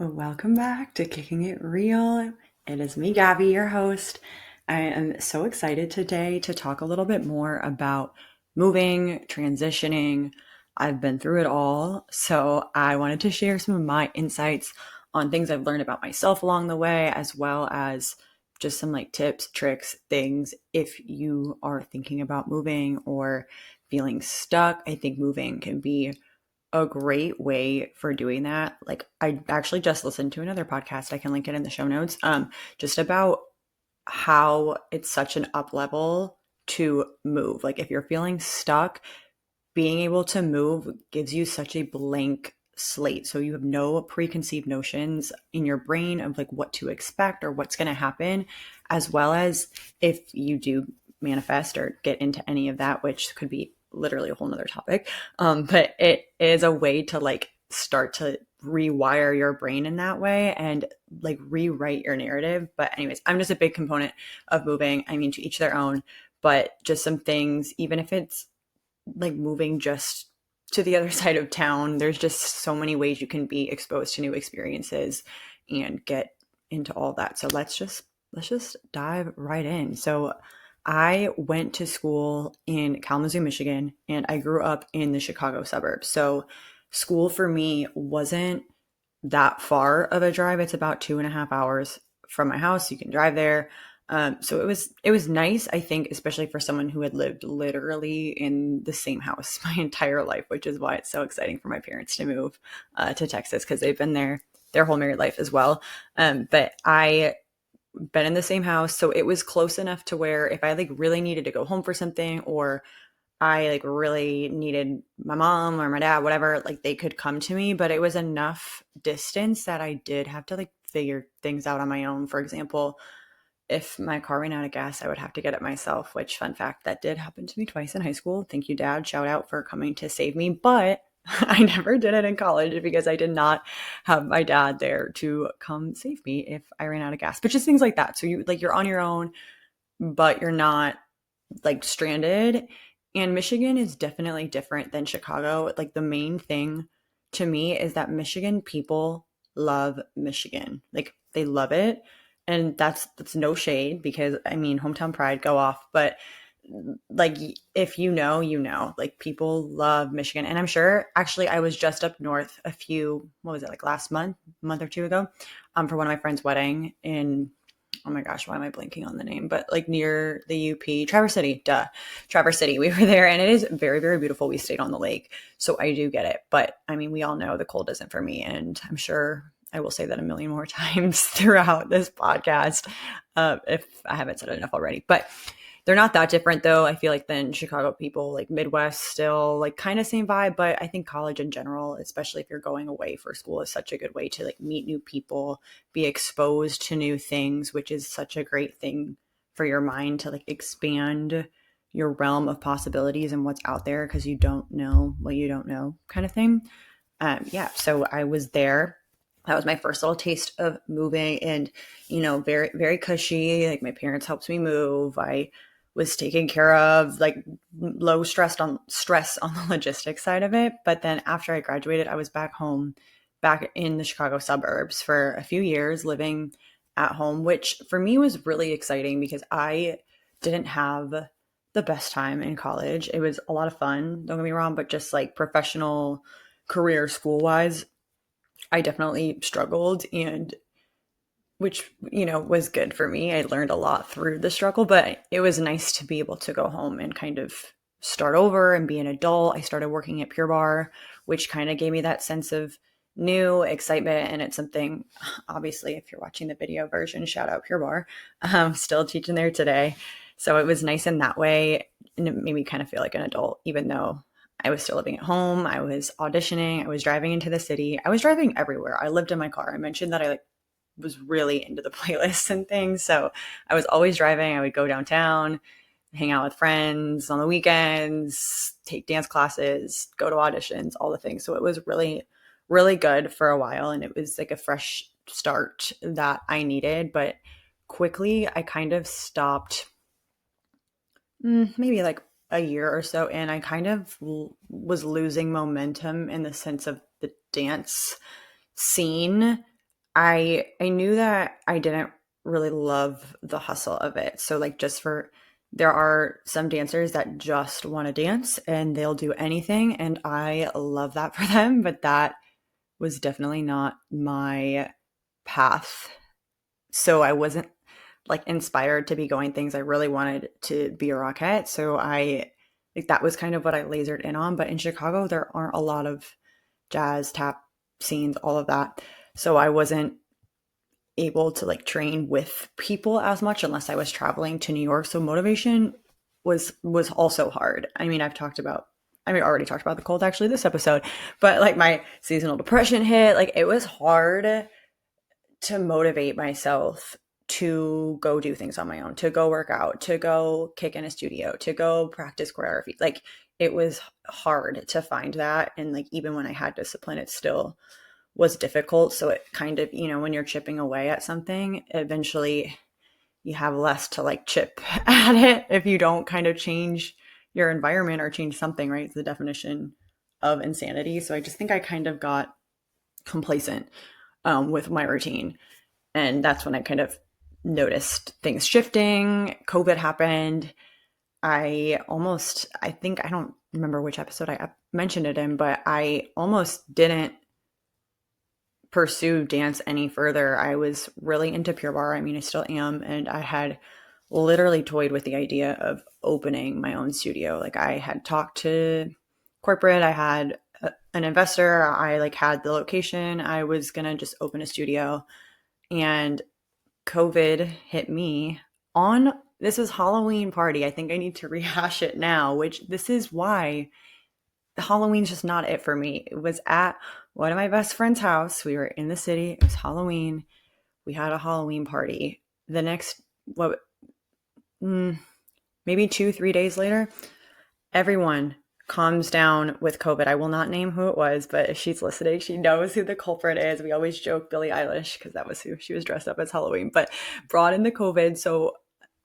Welcome back to Kicking It Real. It is me, Gabby, your host. I am so excited today to talk a little bit more about moving, transitioning. I've been through it all, so I wanted to share some of my insights on things I've learned about myself along the way, as well as just some tips, tricks, things if you are thinking about moving or feeling stuck. I think moving can be a great way for doing that. I actually just listened to another podcast. I can link it in the show notes. Just about how it's such an up level to move. Like if you're feeling stuck, being able to move gives you such a blank slate. So you have no preconceived notions in your brain of what to expect or what's going to happen, as well as if you do manifest or get into any of that, which could be literally a whole nother topic. But it is a way to start to rewire your brain in that way and rewrite your narrative. But anyways, I'm just a big component of moving. I mean, to each their own, but just some things, even if it's moving just to the other side of town, there's just so many ways you can be exposed to new experiences and get into all that. So let's just dive right in. So I went to school in Kalamazoo, Michigan, and I grew up in the Chicago suburbs. So school for me wasn't that far of a drive. It's about 2.5 hours from my house. You can drive there. So it was nice, I think, especially for someone who had lived literally in the same house my entire life, which is why it's so exciting for my parents to move to Texas because they've been there their whole married life as well. But I been in the same house, so it was close enough to where if I really needed to go home for something, or I really needed my mom or my dad, whatever, they could come to me, but it was enough distance that I did have to figure things out on my own. For example, if my car ran out of gas, I would have to get it myself, which, fun fact, that did happen to me twice in high school. Thank you, Dad. Shout out for coming to save me. But I never did it in college because I did not have my dad there to come save me if I ran out of gas. But just things like that. So you're on your own, but you're not stranded. And Michigan is definitely different than Chicago. The main thing to me is that Michigan people love Michigan. They love it. And that's no shade because I mean hometown pride, go off, but like if you know, you know, people love Michigan. And I'm sure actually I was just up north what was it, last month or two ago, for one of my friend's wedding in, oh my gosh, why am I blanking on the name? But near the UP, Traverse City, Traverse City. We were there and it is very, very beautiful. We stayed on the lake. So I do get it. But I mean, we all know the cold isn't for me. And I'm sure I will say that a million more times throughout this podcast, if I haven't said it enough already. But they're not that different though, I feel than Chicago people. Midwest still kind of same vibe, but I think college in general, especially if you're going away for school, is such a good way to meet new people, be exposed to new things, which is such a great thing for your mind to expand your realm of possibilities and what's out there because you don't know what you don't know kind of thing. Yeah, so I was there. That was my first little taste of moving, and very, very cushy. My parents helped me move. I was taken care of, low stress on the logistics side of it. But then after I graduated, I was back home, back in the Chicago suburbs for a few years, living at home, which for me was really exciting because I didn't have the best time in college. It was a lot of fun, don't get me wrong, but just professional career school wise, I definitely struggled, and which, was good for me. I learned a lot through the struggle, but it was nice to be able to go home and kind of start over and be an adult. I started working at Pure Barre, which kind of gave me that sense of new excitement. And it's something, obviously, if you're watching the video version, shout out Pure Barre. Still teaching there today. So it was nice in that way. And it made me kind of feel like an adult, even though I was still living at home. I was auditioning. I was driving into the city. I was driving everywhere. I lived in my car. I mentioned that I was really into the playlists and things. So I was always driving. I would go downtown, hang out with friends on the weekends, take dance classes, go to auditions, all the things. So it was really, really good for a while. And it was a fresh start that I needed. But quickly, I kind of stopped, maybe a year or so. And I kind of was losing momentum in the sense of the dance scene I knew that I didn't really love the hustle of it. So like there are some dancers that just want to dance and they'll do anything, and I love that for them, but that was definitely not my path. So I wasn't like inspired to be going things. I really wanted to be a rockette. So I like that was kind of what I lasered in on. But in Chicago, there aren't a lot of jazz, tap scenes, all of that. So I wasn't able to like train with people as much unless I was traveling to New York. So motivation was also hard. I mean, I already talked about the cold actually this episode, but like my seasonal depression hit, like it was hard to motivate myself to go do things on my own, to go work out, to go kick in a studio, to go practice choreography. Like it was hard to find that. And like even when I had discipline, it still was difficult. So it kind of, when you're chipping away at something, eventually you have less to like chip at it if you don't kind of change your environment or change something, right? It's the definition of insanity. So I just think I kind of got complacent with my routine. And that's when I kind of noticed things shifting. COVID happened. I think, I don't remember which episode I mentioned it in, but I almost didn't pursue dance any further. I was really into Pure Barre. I mean, I still am. And I had literally toyed with the idea of opening my own studio. Like I had talked to corporate, I had an investor, I like had the location. I was going to just open a studio. And COVID hit me on this was Halloween party. I think I need to rehash it now, which this is why Halloween's just not it for me. It was at one of my best friend's house. We were in the city. It was Halloween. We had a Halloween party. The next, maybe 2-3 days later, everyone calms down with COVID. I will not name who it was, but if she's listening, she knows who the culprit is. We always joke Billie Eilish because that was who she was dressed up as Halloween, but brought in the COVID. So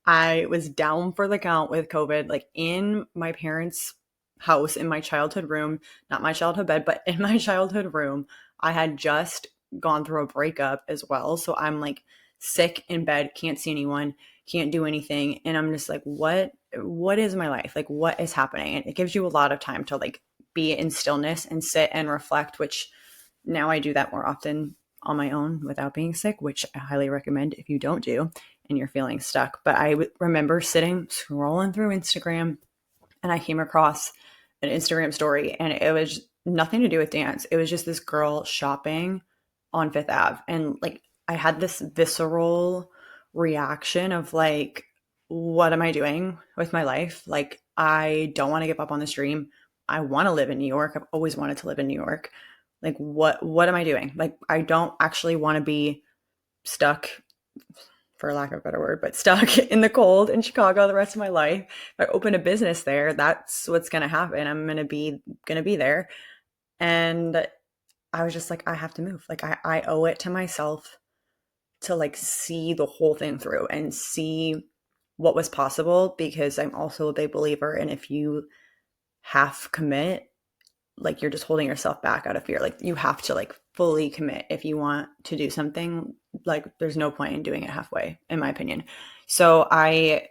I was down for the count with COVID, like in my parents' house, in my childhood room, not my childhood bed, but in my childhood room. I had just gone through a breakup as well. So I'm like sick in bed, can't see anyone, can't do anything. And I'm just like, what is my life? Like, what is happening? And it gives you a lot of time to like be in stillness and sit and reflect, which now I do that more often on my own without being sick, which I highly recommend if you don't do and you're feeling stuck. But I remember sitting, scrolling through Instagram, and I came across an Instagram story, and it was nothing to do with dance. It was just this girl shopping on Fifth Ave. And like, I had this visceral reaction of like, what am I doing with my life? Like, I don't want to give up on this dream. I want to live in New York. I've always wanted to live in New York. Like, what am I doing? Like, I don't actually want to be stuck, for lack of a better word, but stuck in the cold in Chicago the rest of my life. If I open a business there, that's what's going to happen. I'm going to be there. And I was just like, I have to move. Like, I owe it to myself to like see the whole thing through and see what was possible, because I'm also a big believer. And if you half commit, like you're just holding yourself back out of fear. Like you have to like fully commit if you want to do something. Like there's no point in doing it halfway, in my opinion. So I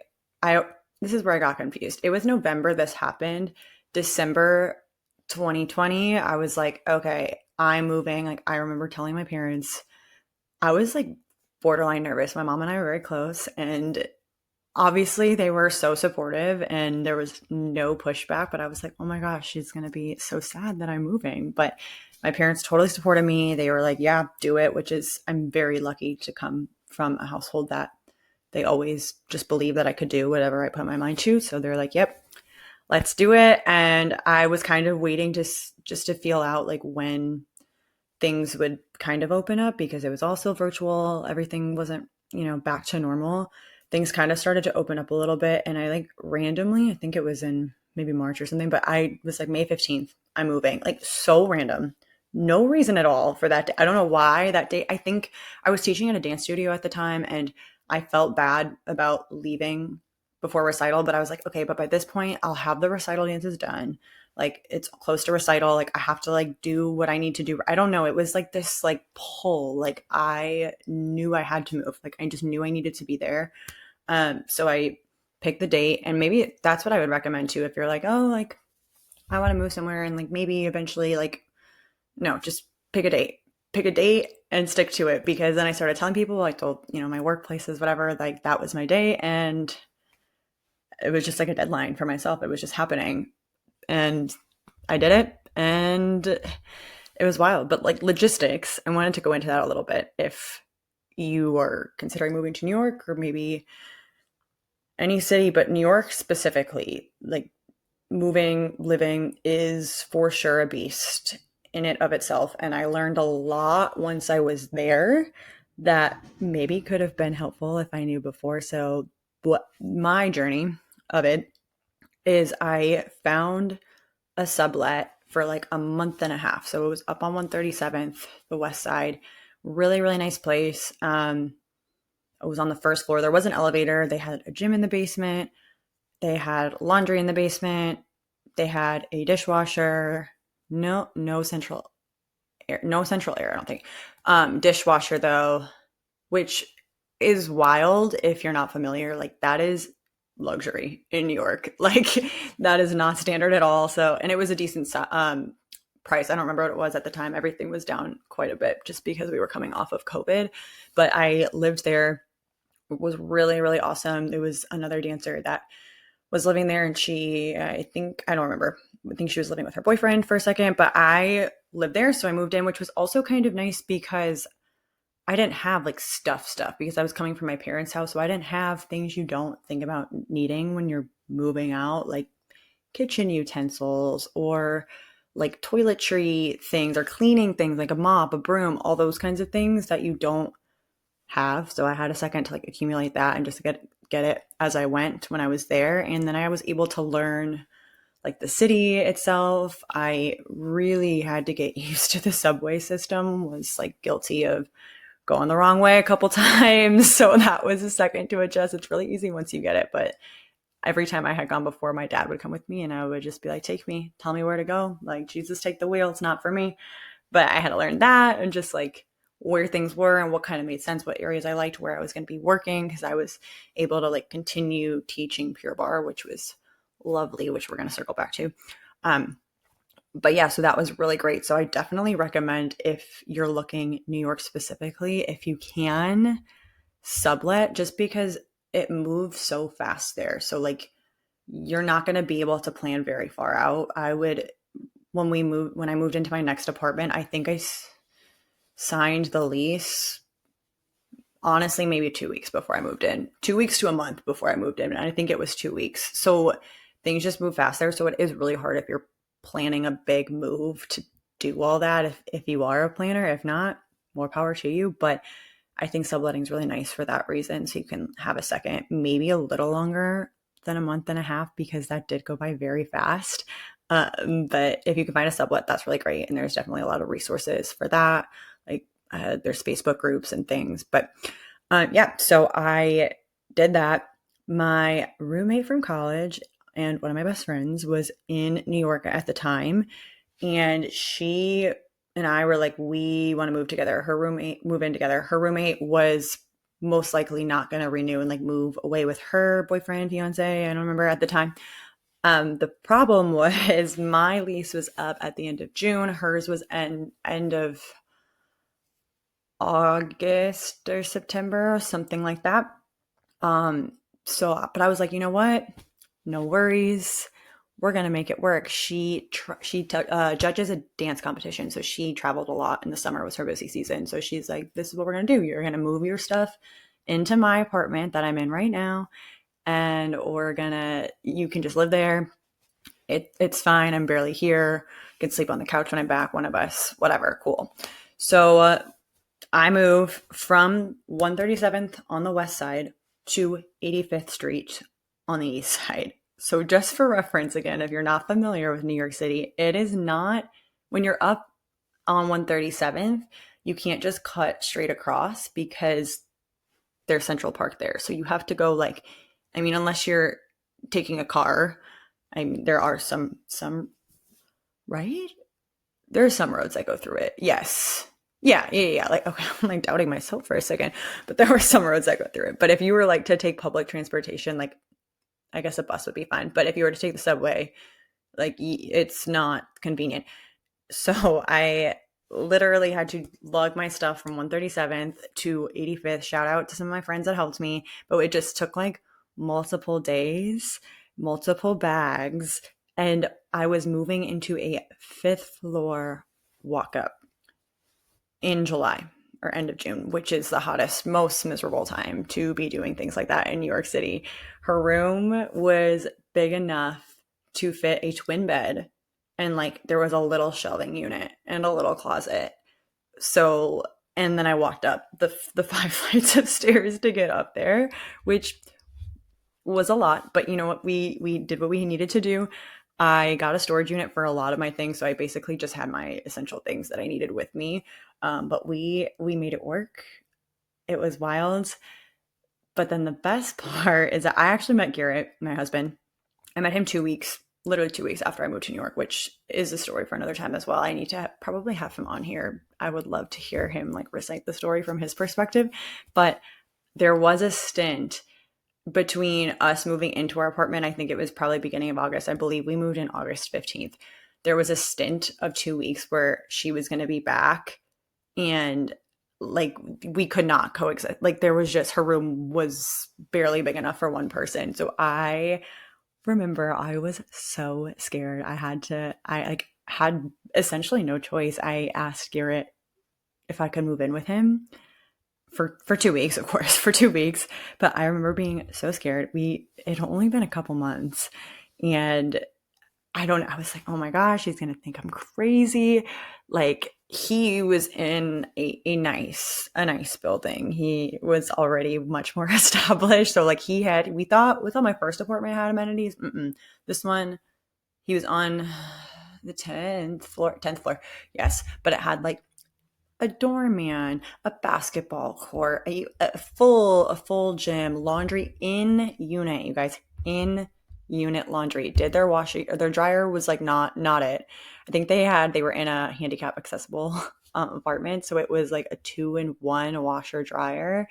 this is where I got confused. It was November this happened. December 2020, I was like, okay, I'm moving. Like I remember telling my parents, I was like borderline nervous. My mom and I were very close, and obviously they were so supportive and there was no pushback, but I was like, oh my gosh, she's going to be so sad that I'm moving. But my parents totally supported me. They were like, yeah, do it, which is, I'm very lucky to come from a household that they always just believe that I could do whatever I put my mind to. So they're like, yep, let's do it. And I was kind of waiting to just to feel out like when things would kind of open up, because it was also virtual. Everything wasn't, back to normal. Things kind of started to open up a little bit. And I like randomly, I think it was in maybe March or something, but I was like, May 15th, I'm moving. Like so random. No reason at all for that day. I don't know why that day. I think I was teaching at a dance studio at the time and I felt bad about leaving before recital, but I was like, okay, but by this point I'll have the recital dances done. Like it's close to recital. Like I have to like do what I need to do. I don't know. It was like this like pull. Like I knew I had to move. Like I just knew I needed to be there. So I picked the date, and maybe that's what I would recommend too. If you're like, oh, like I want to move somewhere and like maybe eventually like, no, just pick a date and stick to it. Because then I started telling people, I told, my workplaces, whatever, like that was my day. And it was just like a deadline for myself. It was just happening. And I did it. And it was wild. But like logistics, I wanted to go into that a little bit. If you are considering moving to New York or maybe any city, but New York specifically, like moving, living is for sure a beast in it of itself. And I learned a lot once I was there that maybe could have been helpful if I knew before. So what my journey of it is, I found a sublet for like a month and a half. So it was up on 137th, the west side. Really, really nice place. It was on the first floor. There was an elevator. They had a gym in the basement. They had laundry in the basement. They had a dishwasher. No central air. No central air, I don't think. Dishwasher though, which is wild if you're not familiar. Like that is luxury in New York. Like that is not standard at all. So, and it was a decent price. I don't remember what it was at the time. Everything was down quite a bit just because we were coming off of COVID. But I lived there. It was really, really awesome. There was another dancer that was living there, and I don't remember. I think she was living with her boyfriend for a second, but I lived there. So I moved in, which was also kind of nice because I didn't have like stuff because I was coming from my parents' house. So I didn't have things you don't think about needing when you're moving out, like kitchen utensils or like toiletry things or cleaning things like a mop, a broom, all those kinds of things that you don't have. So I had a second to like accumulate that and just get it as I went when I was there. And then I was able to learn like the city itself. I really had to get used to the subway system, was like guilty of going the wrong way a couple times. So that was a second to adjust. It's really easy once you get it. But every time I had gone before, my dad would come with me and I would just be like, take me, tell me where to go. Like, Jesus, take the wheel. It's not for me. But I had to learn that and just like where things were and what kind of made sense, what areas I liked, where I was going to be working, because I was able to like continue teaching Pure Barre, which was lovely, which we're going to circle back to. But yeah, so that was really great. So I definitely recommend, if you're looking New York specifically, if you can sublet, just because it moves so fast there. So like you're not going to be able to plan very far out. When I moved into my next apartment, I think I signed the lease, honestly, maybe 2 weeks before I moved in, 2 weeks to a month before I moved in. And I think it was 2 weeks. So things just move fast there. So it is really hard if you're planning a big move to do all that. If you are a planner, if not, more power to you. But I think subletting is really nice for that reason. So you can have a second, maybe a little longer than a month and a half, because that did go by very fast. But if you can find a sublet, that's really great. And there's definitely a lot of resources for that. Like there's Facebook groups and things. But yeah, so I did that. My roommate from college and one of my best friends was in New York at the time. And she and I were like, we want to move together. Move in together. Her roommate was most likely not going to renew and like move away with her boyfriend, fiance. I don't remember at the time. The problem was my lease was up at the end of June. Hers was end of August or September or something like that. But I was like, you know what? No worries. We're going to make it work. She judges a dance competition. So she traveled a lot in the summer, was her busy season. So she's like, this is what we're going to do. You're going to move your stuff into my apartment that I'm in right now. And you can just live there. It's fine. I'm barely here. I can sleep on the couch when I'm back, one of us, whatever. Cool. So, I move from 137th on the west side to 85th Street on the east side. So just for reference, again, if you're not familiar with New York City, it is not, when you're up on 137th, you can't just cut straight across because there's Central Park there. So you have to go unless you're taking a car, there are some right? There's some roads that go through it. Yes. Yeah. Like, okay, I'm like doubting myself for a second, but there were some roads that go through it. But if you were like to take public transportation, like I guess a bus would be fine. But if you were to take the subway, like it's not convenient. So I literally had to lug my stuff from 137th to 85th. Shout out to some of my friends that helped me, but it just took like multiple days, multiple bags, and I was moving into a fifth floor walk up in July or end of June, which is the hottest, most miserable time to be doing things like that in New York City. Her room was big enough to fit a twin bed, and like there was a little shelving unit and a little closet. So, and then I walked up the 5 flights of stairs to get up there, which was a lot, but you know what? We did what we needed to do. I got a storage unit for a lot of my things, so I basically just had my essential things that I needed with me. But we made it work. It was wild. But then the best part is that I actually met Garrett, my husband. I met him 2 weeks, literally 2 weeks after I moved to New York, which is a story for another time as well. I need to probably have him on here. I would love to hear him like recite the story from his perspective. But there was a stint between us moving into our apartment. I think it was probably beginning of August. I believe we moved in August 15th. There was a stint of 2 weeks where she was going to be back, and like we could not coexist. Like there was just, her room was barely big enough for one person. So I remember I was so scared. I like had essentially no choice. I asked Garrett if I could move in with him for 2 weeks, of course, for 2 weeks. But I remember being so scared. It had only been a couple months, and I was like, oh my gosh, he's going to think I'm crazy. Like he was in a nice building. He was already much more established. So like we thought my first apartment had amenities. This one, he was on the 10th floor. Yes. But it had like a doorman, a basketball court, a full gym, laundry in unit, you guys, in unit laundry. Did their washing, or their dryer was like not it. I think they were in a handicap accessible apartment, so it was like a 2-in-1 washer dryer.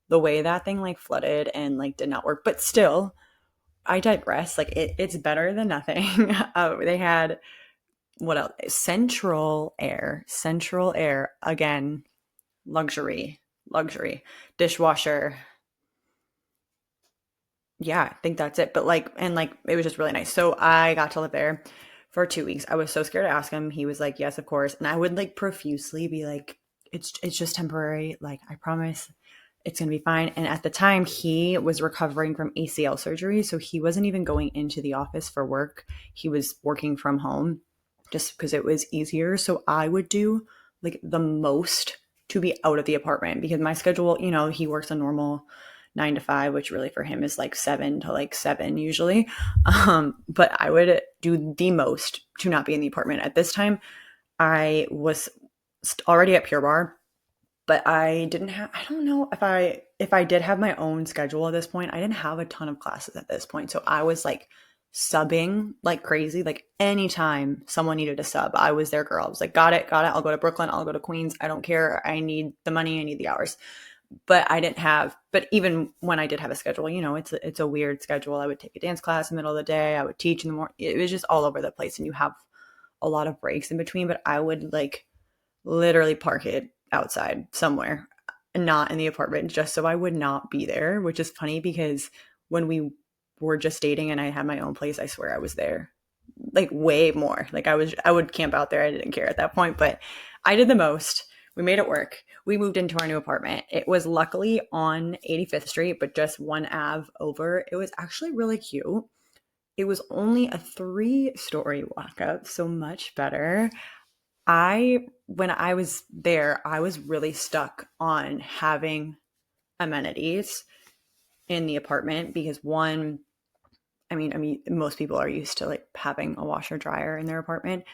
The way that thing like flooded and like did not work, but still, I digress. Like it's better than nothing. They had, what else? Central air again, luxury, dishwasher. Yeah, I think that's it. But like, and like, it was just really nice. So I got to live there for 2 weeks. I was so scared to ask him. He was like, yes, of course. And I would like profusely be like, it's just temporary. Like, I promise it's going to be fine. And at the time, he was recovering from ACL surgery. So he wasn't even going into the office for work. He was working from home just because it was easier. So I would do like the most to be out of the apartment, because my schedule, he works a normal 9 to 5, which really for him is like 7 usually. But I would do the most to not be in the apartment. At this time, I was already at Pure Barre, but I don't know if I did have my own schedule at this point. I didn't have a ton of classes at this point. So I was like subbing like crazy. Like anytime someone needed a sub, I was their girl. I was like, got it. I'll go to Brooklyn. I'll go to Queens. I don't care. I need the money. I need the hours. But even when I did have a schedule, it's a weird schedule. I would take a dance class in the middle of the day. I would teach in the morning. It was just all over the place, and you have a lot of breaks in between. But I would like literally park it outside somewhere, not in the apartment, just so I would not be there, which is funny because when we were just dating and I had my own place, I swear I was there like way more. Like I would camp out there. I didn't care at that point, but I did the most. We made it work. We moved into our new apartment. It was luckily on 85th Street, but just one Ave over. It was actually really cute. It was only a 3-story walk up, so much better. When I was there, I was really stuck on having amenities in the apartment because one, I mean, most people are used to like having a washer dryer in their apartment.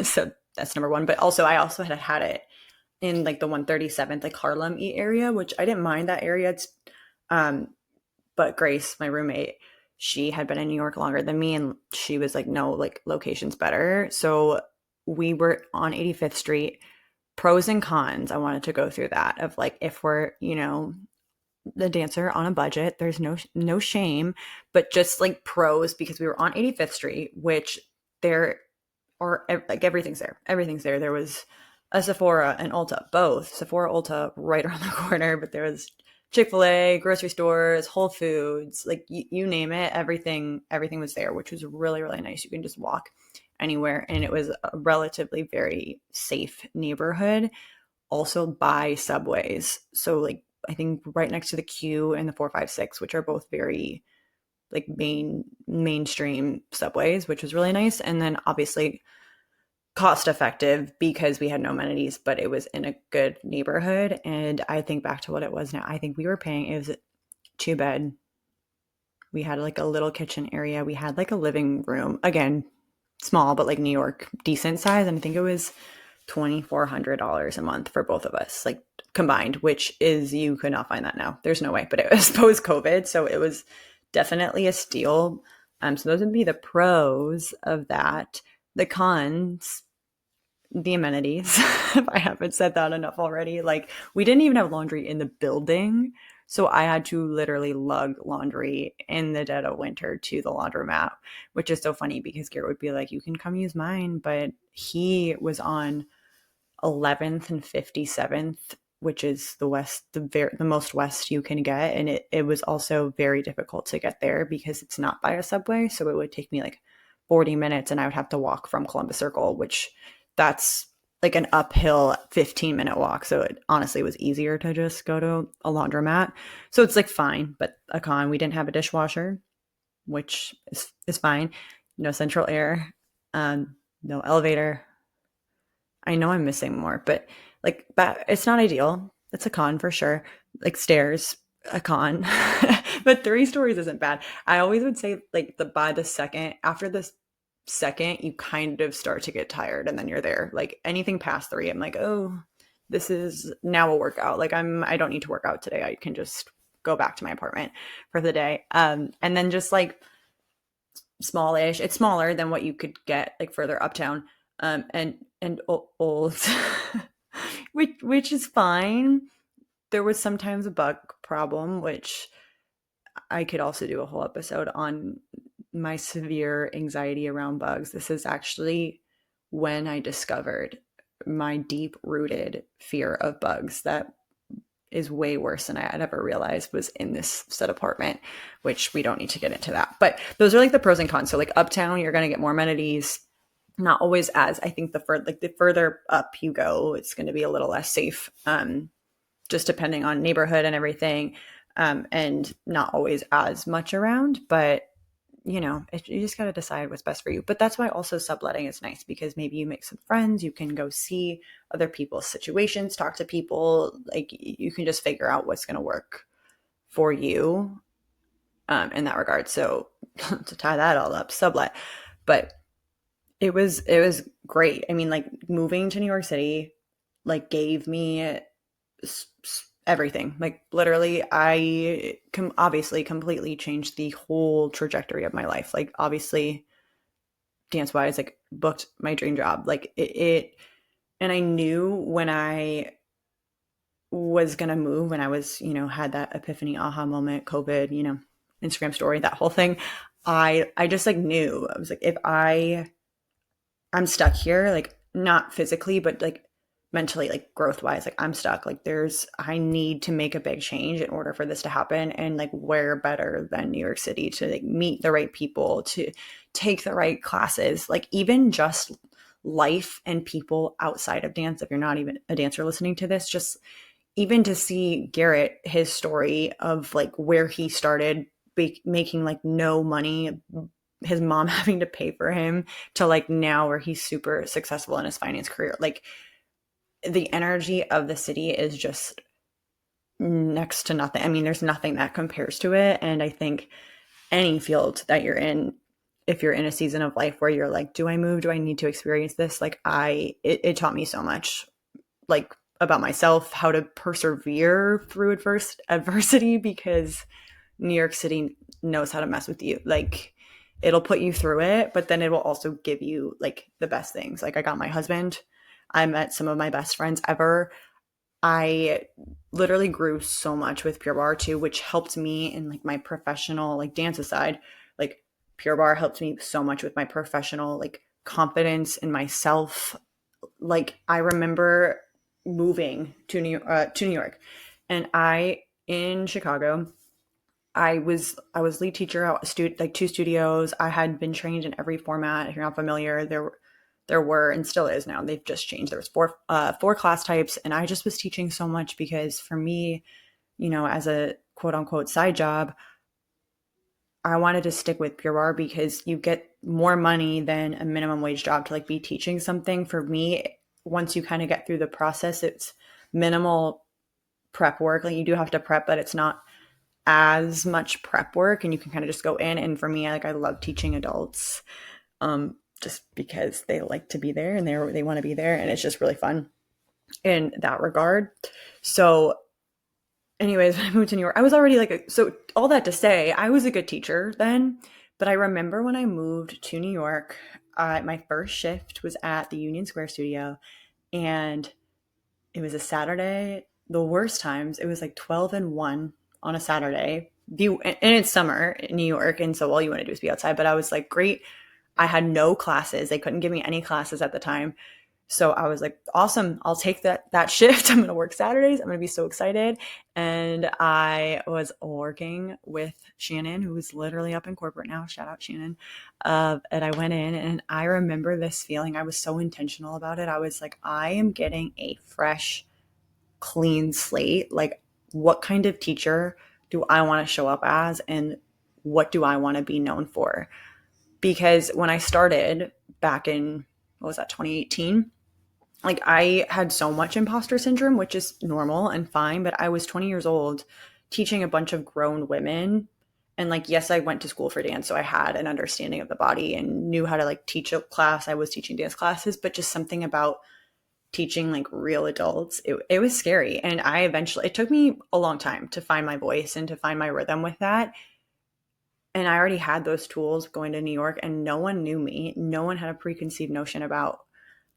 So that's number one. But also, I also had it in like the 137th, like Harlem area, which I didn't mind that area. But Grace, my roommate, she had been in New York longer than me, and she was like, no, like location's better. So we were on 85th Street. Pros and cons. I wanted to go through that of like, if we're, the dancer on a budget, there's no shame, but just like pros, because we were on 85th Street, which there are like everything's there. There was a Sephora and Ulta, both Sephora, Ulta right around the corner, but there was Chick-fil-A, grocery stores, Whole Foods, like you name it, everything was there, which was really, really nice. You can just walk anywhere, and it was a relatively very safe neighborhood, also by subways. So like I think right next to the Q and the 456, which are both very like mainstream subways, which was really nice. And then obviously cost effective because we had no amenities, but it was in a good neighborhood. And I think back to what it was now. I think we were paying, it was 2 bed. We had like a little kitchen area. We had like a living room, again, small, but like New York, decent size. And I think it was $2,400 a month for both of us, like combined, which is, you could not find that now. There's no way, but it was post COVID. So it was definitely a steal. So those would be the pros of that. The cons, the amenities, if I haven't said that enough already, like we didn't even have laundry in the building. So I had to literally lug laundry in the dead of winter to the laundromat, which is so funny because Garrett would be like, you can come use mine. But he was on 11th and 57th, which is the west, the most west you can get. And it was also very difficult to get there because it's not by a subway. So it would take me like 40 minutes and I would have to walk from Columbus Circle, which that's like an uphill 15-minute walk. So it honestly was easier to just go to a laundromat. So it's like fine, but a con, we didn't have a dishwasher, which is fine. No central air, no elevator. I know I'm missing more, but like, but it's not ideal. It's a con for sure. Like stairs, a con, but 3 stories isn't bad. I always would say like by the second, after this second, you kind of start to get tired and then you're there. Like anything past 3, I'm like, oh, this is now a workout. Like I don't need to work out today. I can just go back to my apartment for the day. And then just like smallish, it's smaller than what you could get like further uptown. And old, which is fine. There was sometimes a bug problem, which I could also do a whole episode on my severe anxiety around bugs. This is actually when I discovered my deep-rooted fear of bugs that is way worse than I had ever realized was in this said apartment, which we don't need to get into that. But those are like the pros and cons. So like uptown, you're going to get more amenities. Not always as, I think the further up you go, it's going to be a little less safe, just depending on neighborhood and everything, and not always as much around. But you just got to decide what's best for you. But that's why also subletting is nice, because maybe you make some friends, you can go see other people's situations, talk to people, like you can just figure out what's going to work for you in that regard. So to tie that all up, sublet. But it was great. I mean, like moving to New York City, like gave me everything. Like literally, I obviously completely changed the whole trajectory of my life. Like obviously, dance wise, like booked my dream job. Like it, and I knew when I was gonna move, when I was, had that epiphany, aha moment, COVID, Instagram story, that whole thing. I just like knew. I was like, if I'm stuck here, like not physically, but like mentally, like growth wise, like I'm stuck. Like I need to make a big change in order for this to happen. And like where better than New York City to like meet the right people, to take the right classes, like even just life and people outside of dance. If you're not even a dancer listening to this, just even to see Garrett, his story of like where he started making like no money, his mom having to pay for him, to like now where he's super successful in his finance career. Like the energy of the city is just next to nothing. I mean, there's nothing that compares to it. And I think any field that you're in, if you're in a season of life where you're like, do I move? Do I need to experience this? Like it taught me so much, like about myself, how to persevere through adversity, because New York City knows how to mess with you. Like, it'll put you through it, but then it will also give you like the best things. Like, I got my husband. I met some of my best friends ever. I literally grew so much with Pure Barre too, which helped me in like my professional like dance aside. Like, Pure Barre helped me so much with my professional like confidence in myself. Like, I remember moving to New York, and I in Chicago. I was lead teacher at like two studios. I had been trained in every format. If you're not familiar, there were and still is now. They've just changed. There was four class types, and I just was teaching so much because for me, as a quote unquote side job, I wanted to stick with Pure Barre because you get more money than a minimum wage job to like be teaching something. For me, once you kind of get through the process, it's minimal prep work. Like, you do have to prep, but it's not as much prep work, and you can kind of just go in. And for me, I love teaching adults, just because they like to be there and they want to be there, and it's just really fun in that regard. So anyways, when I moved to New York, I was already so all that to say, I was a good teacher then, but I remember when I moved to New York, my first shift was at the Union Square studio, and it was a Saturday. The worst times, it was like 12 and 1 on a Saturday. And it's summer in New York, and so all you want to do is be outside. But I was like, great. I had no classes. They couldn't give me any classes at the time. So I was like, awesome, I'll take that shift. I'm going to work Saturdays. I'm going to be so excited. And I was working with Shannon, who is literally up in corporate now. Shout out, Shannon. And I went in, and I remember this feeling. I was so intentional about it. I was like, I am getting a fresh, clean slate. Like, what kind of teacher do I want to show up as, and what do I want to be known for? Because when I started back in, what was that, 2018? Like, I had so much imposter syndrome, which is normal and fine, but I was 20 years old teaching a bunch of grown women. And like, yes, I went to school for dance, so I had an understanding of the body and knew how to like teach a class. I was teaching dance classes, but just something about teaching like real adults, it was scary. And it took me a long time to find my voice and to find my rhythm with that. And I already had those tools going to New York, and no one knew me. No one had a preconceived notion about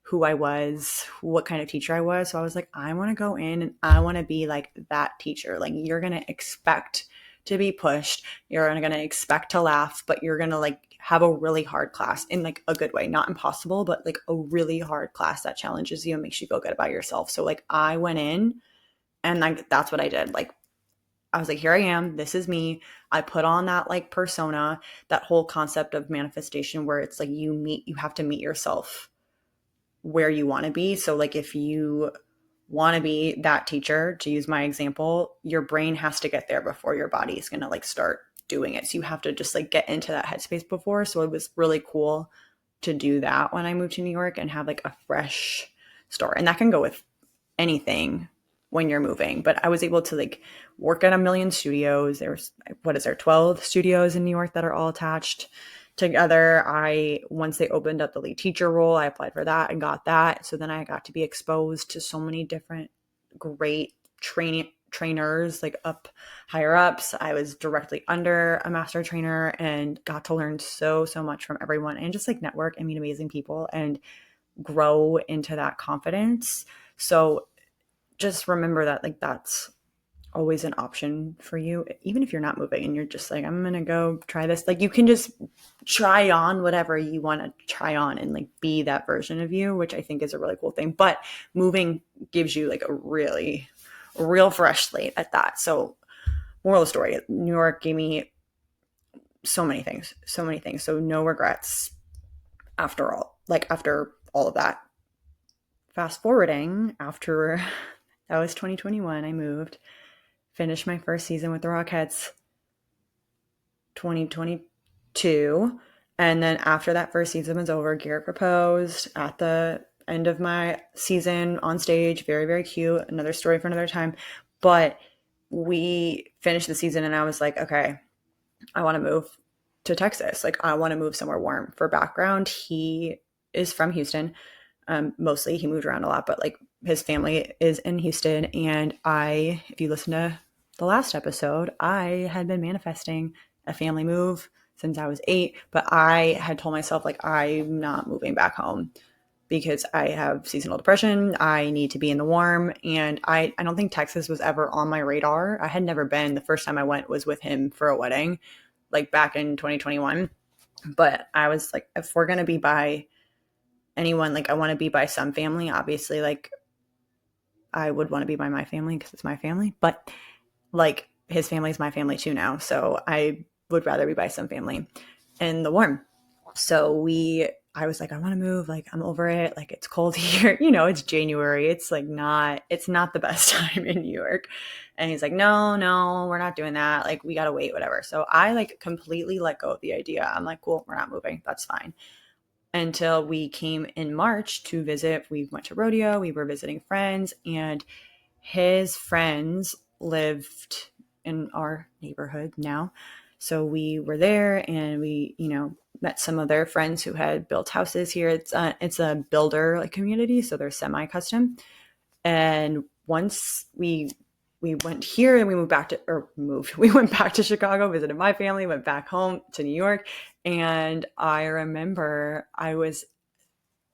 who I was, what kind of teacher I was. So I was like, I want to go in and I want to be like that teacher. Like, you're going to expect to be pushed. You're going to expect to laugh, but you're going to like have a really hard class in like a good way, not impossible, but like a really hard class that challenges you and makes you feel good about yourself. So like, I went in, and like, that's what I did. Like, I was like, here I am. This is me. I put on that like persona, that whole concept of manifestation, where it's like you have to meet yourself where you want to be. So like, if you want to be that teacher, to use my example, your brain has to get there before your body is going to like start doing it. So you have to just like get into that headspace before. So it was really cool to do that when I moved to New York and have like a fresh start. And that can go with anything when you're moving, but I was able to like work at a million studios. There's, 12 studios in New York that are all attached together. Once they opened up the lead teacher role, I applied for that and got that. So then I got to be exposed to so many different great trainers, like higher ups. I was directly under a master trainer and got to learn so much from everyone, and just like network and meet amazing people and grow into that confidence. So just remember that like, that's always an option for you, even if you're not moving and you're just like, I'm gonna go try this. Like, you can just try on whatever you want to try on and like be that version of you, which I think is a really cool thing. But moving gives you like a real fresh slate at that. So moral of the story, New York gave me so many things. So no regrets after all of that. Fast forwarding, after that was 2021, I moved, finished my first season with the Rockettes, 2022. And then after that first season was over, Garrett proposed at the end of my season on stage. Very, very cute. Another story for another time. But we finished the season, and I was like, okay, I want to move to Texas. Like, I want to move somewhere warm. For background, he is from Houston. Mostly, he moved around a lot, but like, his family is in Houston. And if you listen to the last episode, I had been manifesting a family move since I was 8, but I had told myself, like, I'm not moving back home because I have seasonal depression. I need to be in the warm. And I don't think Texas was ever on my radar. I had never been. The first time I went was with him for a wedding, like back in 2021. But I was like, if we're going to be by anyone, like I want to be by some family. Obviously, like I would want to be by my family because it's my family. But like his family is my family too now. So I would rather be by some family in the warm. So I was like, I want to move. Like, I'm over it. Like, it's cold here. It's January. It's like it's not the best time in New York. And he's like, no, we're not doing that. Like, we got to wait, whatever. So I like completely let go of the idea. I'm like, cool, we're not moving. That's fine. Until we came in March to visit. We went to rodeo. We were visiting friends, and his friends lived in our neighborhood now. So we were there, and we, met some of their friends who had built houses here. It's a builder like community, so they're semi-custom. And once we went here, and we we went back to Chicago, visited my family, went back home to New York. And I remember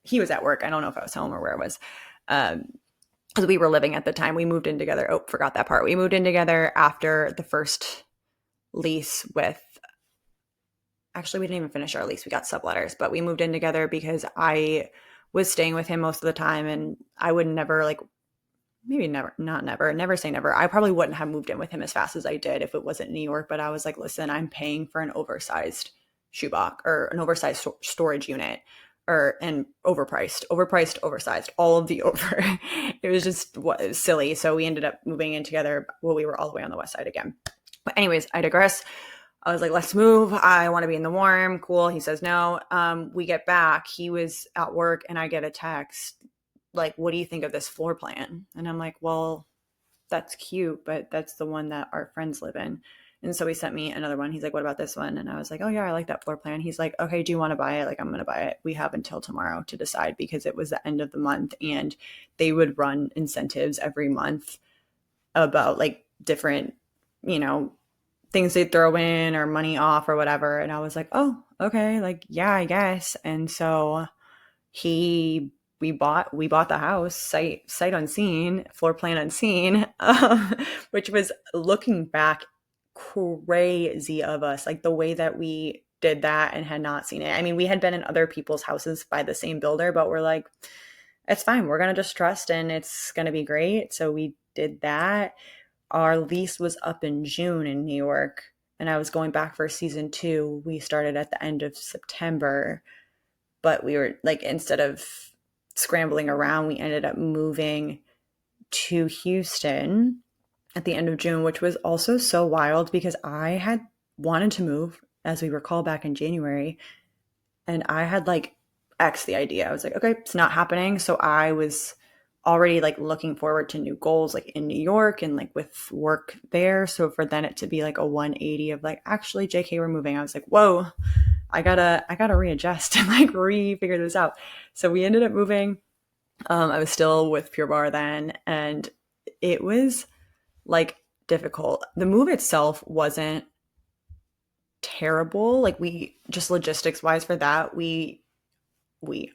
he was at work. I don't know if I was home or where I was. Because we were living at the time. We moved in together. Oh, forgot that part. We moved in together after the first lease actually, we didn't even finish our lease. We got subletters, but we moved in together because I was staying with him most of the time, and I would never never say never. I probably wouldn't have moved in with him as fast as I did if it wasn't New York, but I was like, listen, I'm paying for an oversized shoebox or an oversized storage unit. And overpriced, oversized, all of the over. It was just silly. So we ended up moving in together. Well, we were all the way on the west side again. But anyways, I digress. I was like, let's move. I want to be in the warm. Cool. He says no. We get back. He was at work, and I get a text like, what do you think of this floor plan? And I'm like, well, that's cute, but that's the one that our friends live in. And so he sent me another one. He's like, what about this one? And I was like, oh yeah, I like that floor plan. He's like, okay, do you want to buy it? Like, I'm going to buy it. We have until tomorrow to decide, because it was the end of the month, and they would run incentives every month about like different, things they'd throw in or money off or whatever. And I was like, oh, okay. Like, yeah, I guess. And so we bought the house sight unseen, floor plan unseen, which was, looking back, crazy of us, like the way that we did that and had not seen it. I mean, we had been in other people's houses by the same builder, but we're like, it's fine. We're going to just trust, and it's going to be great. So we did that. Our lease was up in June in New York, and I was going back for season 2. We started at the end of September, but we were like, instead of scrambling around, we ended up moving to Houston at the end of June, which was also so wild because I had wanted to move, as we recall, back in January, and I had like X the idea. I was like, okay, it's not happening. So I was already like looking forward to new goals, like in New York and like with work there. So for then it to be like a 180 of like, actually, JK, we're moving, I was like, whoa, I gotta readjust and like figure this out. So we ended up moving. I was still with Pure Barre then, and it was like difficult. The move itself wasn't terrible. Like, we just logistics wise for that,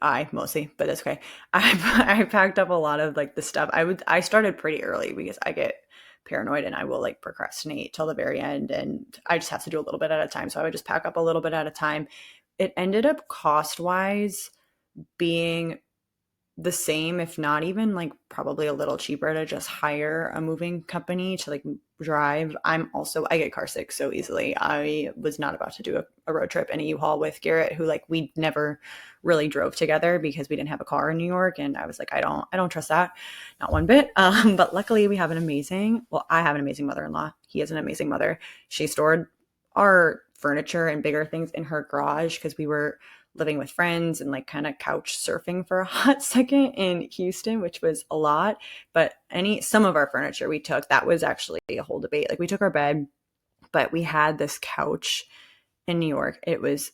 I mostly, but that's okay. I packed up a lot of like the stuff. I started pretty early because I get paranoid and I will like procrastinate till the very end, and I just have to do a little bit at a time. So I would just pack up a little bit at a time. It ended up cost wise being the same, if not even like probably a little cheaper, to just hire a moving company to like drive. I get car sick so easily. I was not about to do a road trip in a U-Haul with Garrett, who like we never really drove together because we didn't have a car in New York. And I was like, I don't trust that, not one bit. But luckily I have an amazing mother-in-law. He has an amazing mother. She stored our furniture and bigger things in her garage because we were living with friends and like kind of couch surfing for a hot second in Houston, which was a lot. But some of our furniture we took, that was actually a whole debate. Like, we took our bed, but we had this couch in New York. It was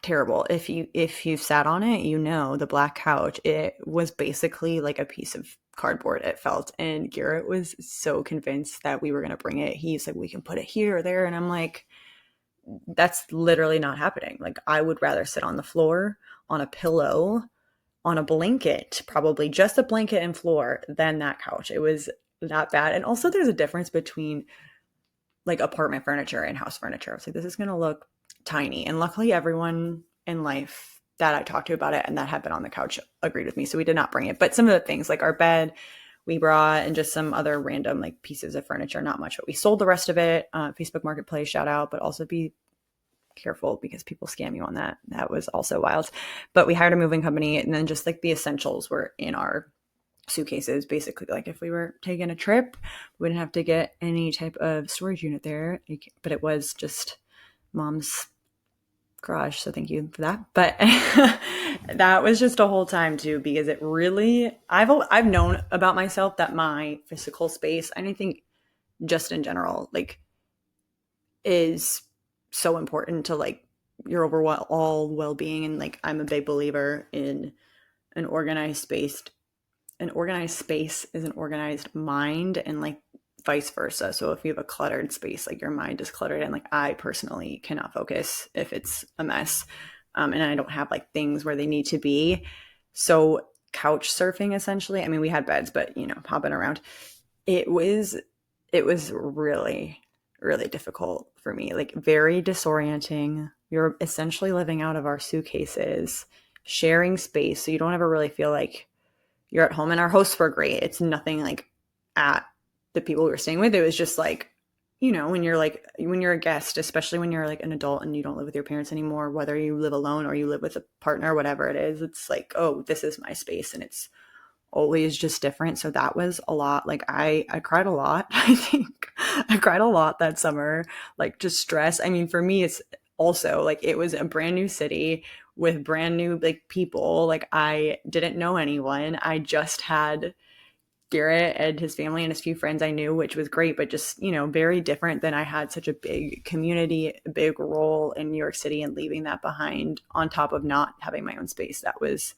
terrible. If you sat on it, the black couch, it was basically like a piece of cardboard, it felt. And Garrett was so convinced that we were going to bring it. He's like, we can put it here or there. And I'm like, that's literally not happening. Like, I would rather sit on the floor, on a pillow, on a blanket, probably just a blanket and floor, than that couch. It was that bad. And also there's a difference between like apartment furniture and house furniture. I was like, this is going to look tiny. And luckily everyone in life that I talked to about it and that had been on the couch agreed with me. So we did not bring it. But some of the things like our bed we brought and just some other random like pieces of furniture, not much, but we sold the rest of it. Facebook Marketplace, shout out, but also be careful because people scam you on that. That was also wild. But we hired a moving company, and then just like the essentials were in our suitcases. Basically, like if we were taking a trip, we wouldn't have to get any type of storage unit there. But it was just mom's garage, so thank you for that. But that was just a whole time too, because it really, I've known about myself that my physical space, and I think just in general, like, is so important to like your overall well-being. And like, I'm a big believer in an organized space is an organized mind, and like vice versa. So if you have a cluttered space, like your mind is cluttered, and like I personally cannot focus if it's a mess, and I don't have like things where they need to be. So couch surfing, essentially, I mean, we had beds, but you know, hopping around, it was really, really difficult for me, like very disorienting. You're essentially living out of our suitcases, sharing space, so you don't ever really feel like you're at home. And our hosts were great. It's nothing like at the people we were staying with. It was just like, you know, when you're a guest, especially when you're like an adult and you don't live with your parents anymore, whether you live alone or you live with a partner, whatever it is, it's like, oh, this is my space, and it's always just different. So that was a lot. Like I cried a lot. I think I cried a lot that summer, like just stress. I mean, for me, it's also like, it was a brand new city with brand new like people. Like I didn't know anyone. I just had Garrett and his family and his few friends I knew, which was great, but just, you know, very different than I had such a big community, a big role in New York City, and leaving that behind on top of not having my own space. That was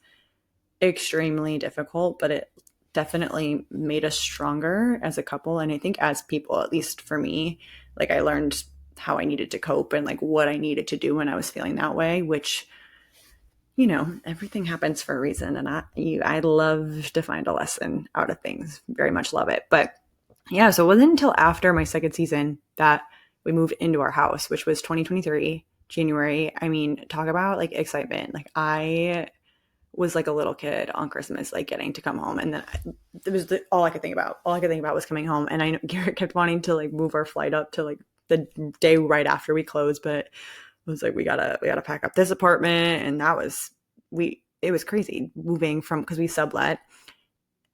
extremely difficult, but it definitely made us stronger as a couple. And I think as people, at least for me, like I learned how I needed to cope and like what I needed to do when I was feeling that way, which, you know, everything happens for a reason. And I love to find a lesson out of things. Very much love it. But yeah, so it wasn't until after my second season that we moved into our house, which was 2023, January. I mean, talk about like excitement. Like I was like a little kid on Christmas, like getting to come home. And then it was all I could think about. All I could think about was coming home. And I know Garrett kept wanting to like move our flight up to like the day right after we closed, but it was like, we gotta pack up this apartment. And that was, it was crazy moving from, because we sublet,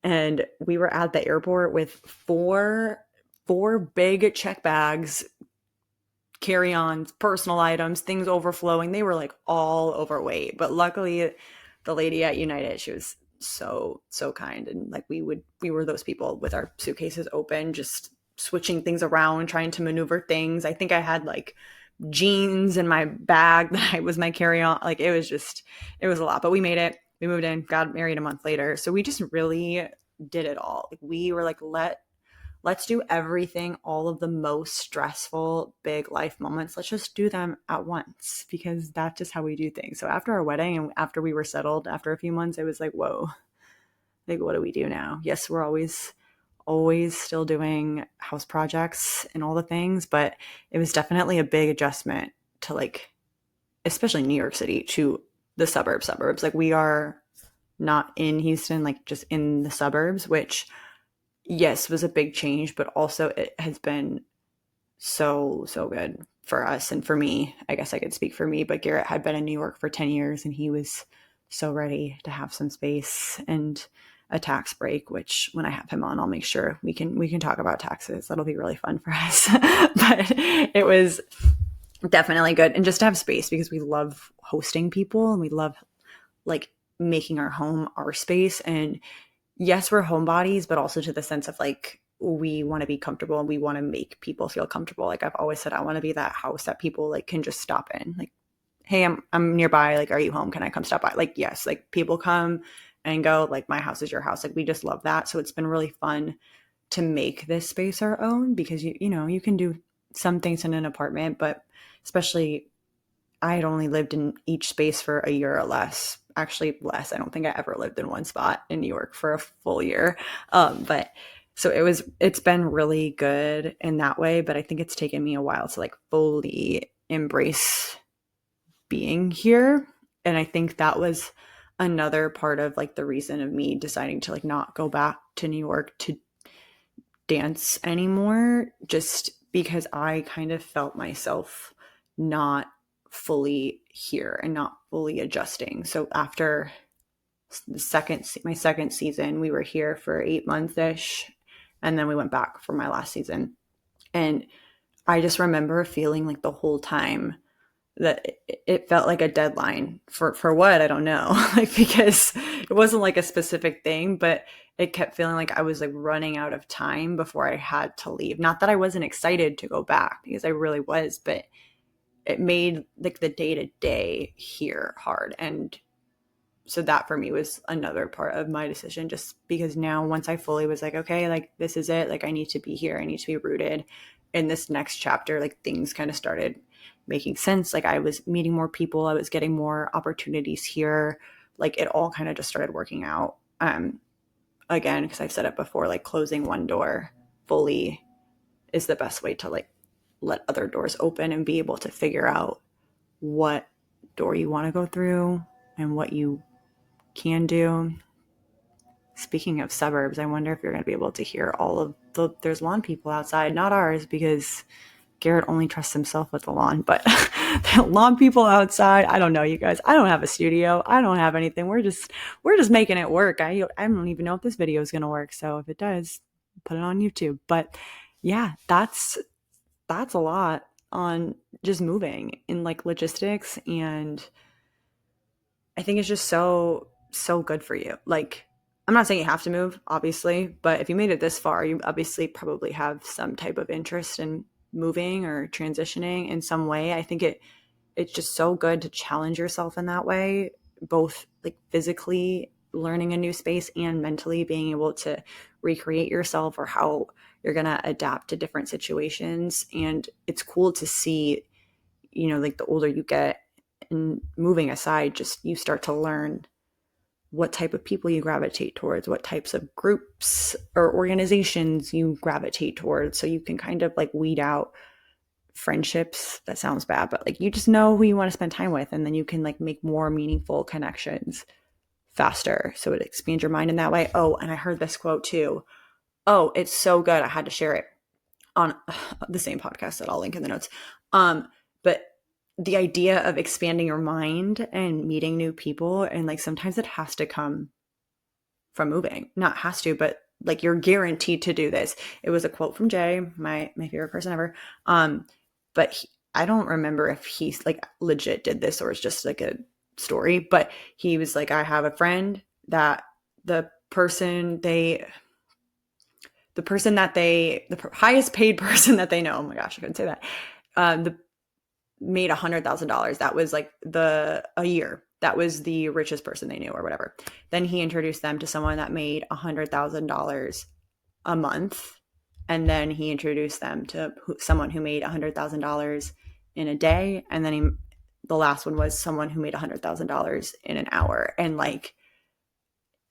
and we were at the airport with four big check bags, carry-ons, personal items, things overflowing. They were like all overweight, but luckily the lady at United, she was so kind. And like we were those people with our suitcases open, just switching things around, trying to maneuver things. I think I had like jeans in my bag that was my carry-on. Like it was a lot, but we made it. We moved in, got married a month later. So we just really did it all. Like we were like, let's do everything, all of the most stressful big life moments. Let's just do them at once, because that's just how we do things. So after our wedding and after we were settled, after a few months, it was like, whoa, like, what do we do now? Yes, we're always still doing house projects and all the things, but it was definitely a big adjustment to like, especially New York City, to the suburbs. Like we are not in Houston, like just in the suburbs, which yes, was a big change, but also it has been so good for us and for me. I guess I could speak for me, but Garrett had been in New York for 10 years and he was so ready to have some space and a tax break, which when I have him on, I'll make sure we can talk about taxes. That'll be really fun for us. But it was definitely good. And just to have space, because we love hosting people and we love like making our home our space. And yes, we're homebodies, but also to the sense of like, we want to be comfortable and we want to make people feel comfortable. Like I've always said, I want to be that house that people like can just stop in. Like, hey, I'm nearby. Like, are you home? Can I come stop by? Like, yes, like people come and go. Like, my house is your house. Like, we just love that. So it's been really fun to make this space our own, because you know, you can do some things in an apartment, but especially I had only lived in each space for a year or less. Actually, less. I don't think I ever lived in one spot in New York for a full year. But so it's been really good in that way. But I think it's taken me a while to like fully embrace being here. And I think that was another part of like the reason of me deciding to like not go back to New York to dance anymore, just because I kind of felt myself not fully here and not fully adjusting. So after my second season, we were here for 8 months ish, and then we went back for my last season. And I just remember feeling like the whole time that it felt like a deadline for what, I don't know. Like, because it wasn't like a specific thing, but it kept feeling like I was like running out of time before I had to leave. Not that I wasn't excited to go back, because I really was, but it made like the day to day here hard. And so that for me was another part of my decision, just because now once I fully was like, okay, like this is it, like I need to be here, I need to be rooted in this next chapter, like things kind of started making sense. Like, I was meeting more people, I was getting more opportunities here, like it all kind of just started working out. Again, because I've said it before, like closing one door fully is the best way to like let other doors open and be able to figure out what door you want to go through and what you can do. Speaking of suburbs, I wonder if you're going to be able to hear all of there's lawn people outside, not ours, because Garrett only trusts himself with the lawn, but lawn people outside. I don't know, you guys. I don't have a studio. I don't have anything. We're just making it work. I don't even know if this video is going to work. So if it does, put it on YouTube. But yeah, that's a lot on just moving in like logistics, and I think it's just so good for you. Like, I'm not saying you have to move, obviously, but if you made it this far, you obviously probably have some type of interest in moving or transitioning in some way. I think it's just so good to challenge yourself in that way, both like physically learning a new space and mentally being able to recreate yourself or how you're going to adapt to different situations. And it's cool to see, you know, like the older you get, and moving aside, just you start to learn what type of people you gravitate towards, what types of groups or organizations you gravitate towards. So you can kind of like weed out friendships. That sounds bad, but like you just know who you want to spend time with, and then you can like make more meaningful connections faster. So it expands your mind in that way. Oh, and I heard this quote too. Oh, it's so good. I had to share it on the same podcast that I'll link in the notes. But the idea of expanding your mind and meeting new people, and like sometimes it has to come from moving. Not has to, but like you're guaranteed to do this. It was a quote from Jay, my favorite person ever. But I don't remember if he's like legit did this or it's just like a story, but he was like, I have a friend that the highest paid person that they know, oh my gosh, I couldn't say that, made $100,000. That was like a year. That was the richest person they knew or whatever. Then he introduced them to someone that made $100,000 a month. And then he introduced them to someone who made $100,000 in a day. And then the last one was someone who made $100,000 in an hour. And like,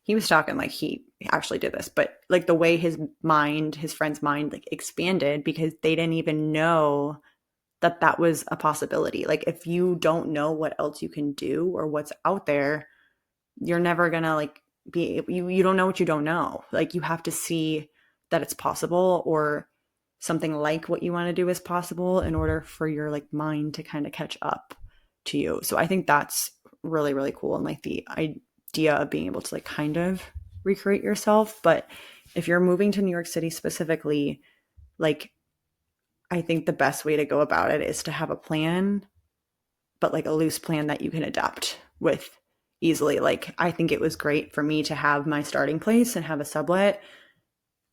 he was talking like he actually did this, but like the way his friend's mind like expanded, because they didn't even know that was a possibility. Like, if you don't know what else you can do or what's out there, you're never gonna like you don't know what you don't know. Like, you have to see that it's possible, or something like what you want to do is possible, in order for your like mind to kind of catch up to you. So I think that's really, really cool. And like the idea of being able to like kind of recreate yourself. But if you're moving to New York City specifically, like, I think the best way to go about it is to have a plan, but like a loose plan that you can adapt with easily. Like, I think it was great for me to have my starting place and have a sublet,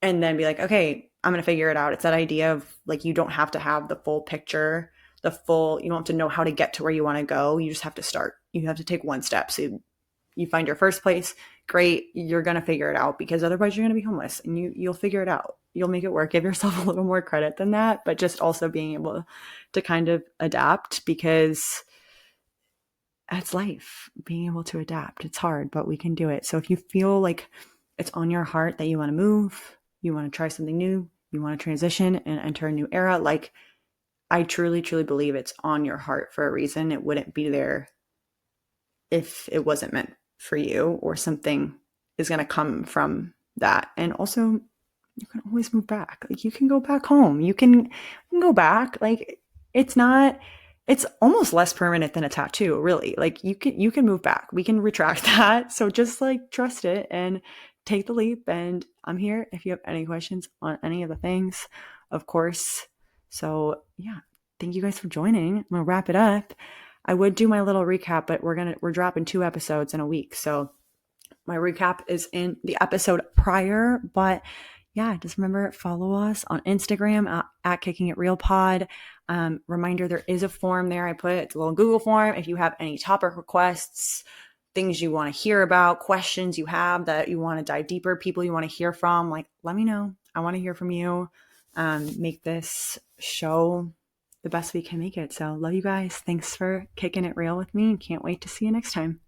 and then be like, okay, I'm going to figure it out. It's that idea of like, you don't have to have the full picture, you don't have to know how to get to where you want to go. You just have to start. You have to take one step. So you find your first place, great, you're going to figure it out, because otherwise you're going to be homeless, and you'll figure it out. You'll make it work. Give yourself a little more credit than that, but just also being able to kind of adapt, because that's life, being able to adapt. It's hard, but we can do it. So if you feel like it's on your heart that you want to move, you want to try something new, you want to transition and enter a new era, like, I truly, truly believe it's on your heart for a reason. It wouldn't be there if it wasn't meant for you, or something is going to come from that. And also, you can always move back. Like, you can go back home. You can go back. Like, it's not, it's almost less permanent than a tattoo, really. Like, you can move back. We can retract that. So just like trust it and take the leap. And I'm here if you have any questions on any of the things, of course. So yeah, thank you guys for joining. I'm gonna wrap it up. I would do my little recap, but we're dropping 2 episodes in a week. So my recap is in the episode prior, but yeah, just remember, follow us on Instagram at kickingitrealpod. Reminder, there is a form there. I put it, it's a little Google form. If you have any topic requests, things you want to hear about, questions you have that you want to dive deeper, people you want to hear from, like, let me know. I want to hear from you. Make this show the best we can make it. So love you guys. Thanks for kicking it real with me. Can't wait to see you next time.